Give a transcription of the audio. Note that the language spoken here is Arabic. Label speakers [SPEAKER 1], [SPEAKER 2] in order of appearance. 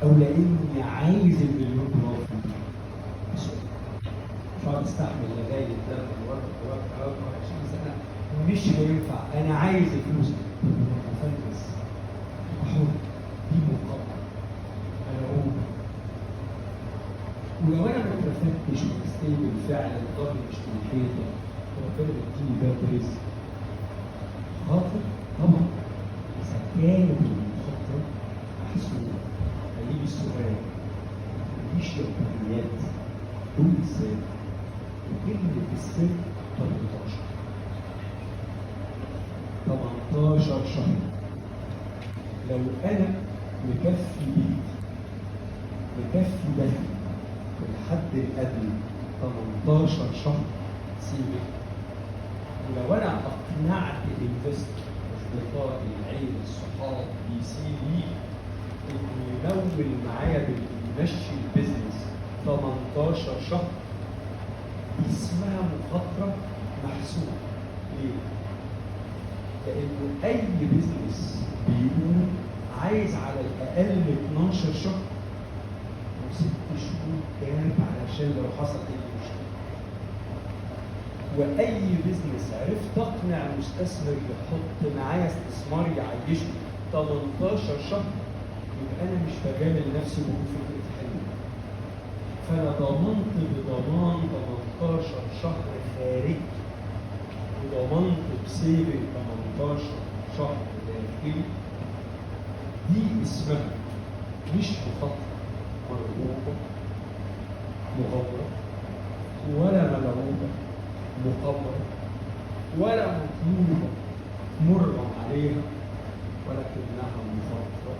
[SPEAKER 1] او لاني عايز المليون دولار في البيت. مش هقعد استحمل لغايه لما الوقت 20 سنه مش هينفع، انا عايز الفلوس. مفلس حر، دي مقابله. انا اقول ولو انا ما اترفدتش وستيبل فعلا ضهري مش في الحيطه وربنا بيديني باب رزق خاطر طبعا. اذا كانت المخاطره محسوبه هيجي السؤال مفيش يقينيات قول ازاي؟ وكلمه السر 18 شهر. لو انا مكفي بيتي مكفي دخلي في الحد الادنى 18 شهر سيبك. ولو انا اقنعت الانفستور اصدقائي العيله الصحاب بي سي دي انه يمول معايا بيمشي البيزنس 18 شهر، اسمها مخاطره محسوبه. ليه؟ لانه اي بيزنس بيقول عايز على الاقل 12 شهر و6 شهور جاب علشان لو حصل اي مشكله. واي بيزنس عرفت اقنع مستثمر يحط معايا استثمار يعيشني 18 شهر يبقى انا مش بجامل نفسي بقول فكره حلوه. فانا ضمنت بضمان 18 شهر خارجي وضمنت بسيفنج 18 شهر داخلي. دي اسمها مش مخاطره مرغوبه مغامره ولا ملعوبه مقبره ولا مطلوبه مرغم عليها، ولكنها مخاطره